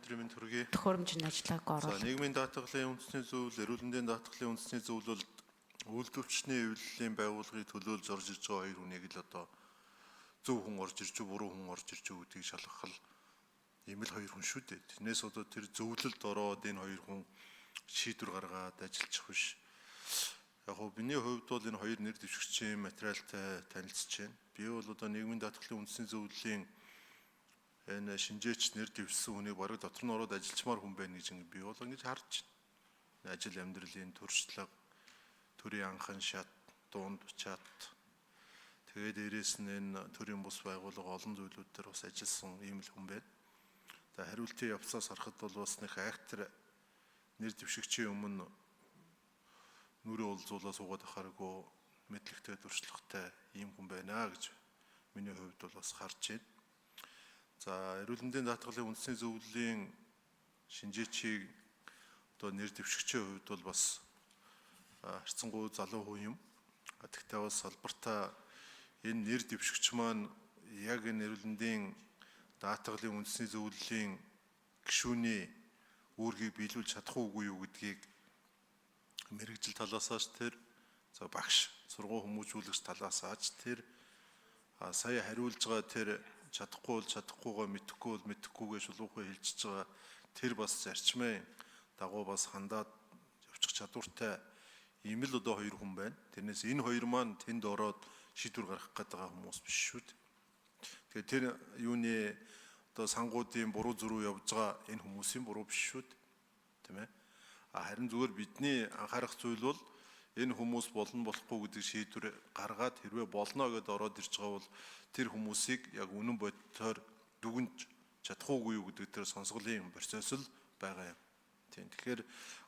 өдрийн төргий. төхөөрөмжийн ажиллагааг За оруулах. нийгмийн даатгалын үндэсний зөвлөл, эрүүл мэндийн даатгалын үндэсний зөвлөлд үйлдвэрчний эвлэлийн байгууллагыг төлөөлж орж ирж байгаа хоёр хүнийг л одоо зөв хүн орж ирж, буруу хүн орж ирж гэдгийг шалгах ийм л хоёр хүн шүү дээ. Тэрнээс одоо тэр зөвлөлд ороод энэ хоёр хүн шийдвэр гаргаад ажиллах биш. Яг гоо миний хувьд бол энэ хоёр нэр дэвшигчийн материалтай танилцж байна. Би бол одоо нийгмийн даатгалын үндэсний зөвлөлийн энэ шинжээч нэр дэвшсэн хүнийг бараг дотор нь ороод ажиллачмаар хүн байна гэж би бол ингэж харж байна. Ажил амьдралын туршлага, төрийн анхан шат, дунд чат, тэгээд дээрэс нь энэ төрийн бус байгууллага олон зүйлүүд дээр бас ажилласан ийм л хүн байна. За хариултын явцаас харахад бол бас нэг актер нэр дэвшигчийн өмнө нүрээ улзуулаа суугаад ахааргүй мэдлэгтэй туршлагатай ийм хүн байна гэж миний хувьд бол бас харж байна. За эрүүл мэндийн даатгалын үндэсний зөвлөлийн шинжээчийг одоо нэр дэвшигчийн хувьд бол бас харьцангуй залуу хүн юм. Гэхдээ бас салбартаа энэ нэр дэвшигч маань яг энэ эрүүл мэндийн даатгалын үндэсний зөвлөлийн гишүүний үүргийг биелүүлж чадах уугүй юу гэдгийг мэрэгжил талаасаач тэр за багш сургууль хүмүүжүүлэгч талаасаач тэр сая хариулж байгаа тэр чадахгүй бол чадахгүйгаа мэдэхгүй бол мэдэхгүйгээ шулуухай хэлчихэж байгаа тэр бас зарчмын дагуу бас хандаад явчих чадвартай ийм л одоо хоёр хүн байна. Тэрнээс энэ хоёр маань тэнд ороод шийдвэр гаргах гэдэг хүмүүс биш шүү дээ. Тэгэхээр тэр юуны одоо сангуудын буруу зөрүү явж байгаа энэ хүмүүсийн буруу биш шүү дээ. Тийм ээ. Харин зүгээр бидний анхаарах зүйл бол энэ хүмүүс болно болохгүй гэдэг шийдвэр гаргаад хэрвээ болно гэдээ ороод ирж байгаа бол тэр хүмүүсийг яг үнэн бодитоор дүгнж чадахгүй юу гэдэг тэр сонсголын процесс л байгаа юм. Тийм. Тэгэхээр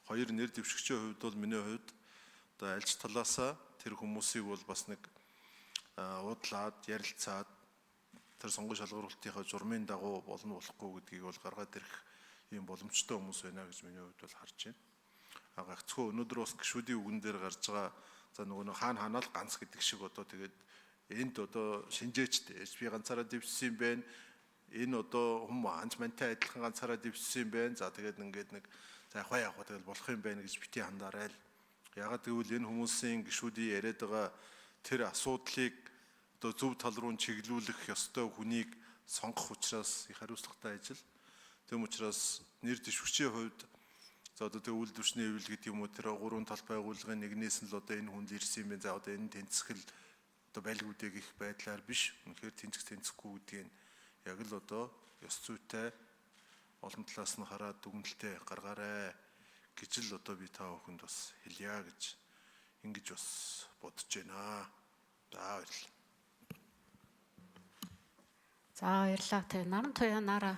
хоёр нэр дэвшигчийн хувьд бол миний хувьд одоо альж талаасаа тэр хүмүүсийг бол бас нэг уудлаад ярилцаад тэр сонгон шалгаруулалтынхаа журмын дагуу болно болохгүй гэдгийг бол гаргаад ирэх ийм боломжтой хүмүүс байна гэж миний хувьд бол харж байна. Гагцхүү өнөөдөр бас гишүүдийн үгэн дээр гарч байгаа за нөгөө хаана ханаал ганц гэдэг шиг одоо тэгээд энд одоо шинжээчтэй би ганцаараа дэвшсэн юм байна. Энэ одоо хүм анч мантай адилхан ганцаараа дэвшсэн юм байна. За тэгээд ингээд нэг за яг тэгэл болох юм байна гэж бити хандаарай л. Ягаад гэвэл энэ хүмүүсийн гишүүдийн яриад байгаа тэр асуудлыг одоо зөв тал руу чиглүүлэх ёстой хүнийг сонгох учраас их хариуцлагатай ажил. Тэм учраас нэр дэвшигчийн хувьд за одоо тэг үйлдвэрчний эвлэл гэдэг юм уу тэр гурван тал байгууллагын нэгнээс нь л одоо энэ хүн ирсэн юм байна. За одоо энэ тэнцэхэл одоо байлгуудыг их байдлаар биш. Үнэхээр тэнцэхгүй гэдгийг яг л одоо ёс зүйтэй олон талаас нь хараад дүгнэлтээ гаргаарай гэж л одоо би та бүхэнд бас хэлье гэж ингэж бас бодож байна. За баярлалаа. За баярлалаа. Наран туяа нараа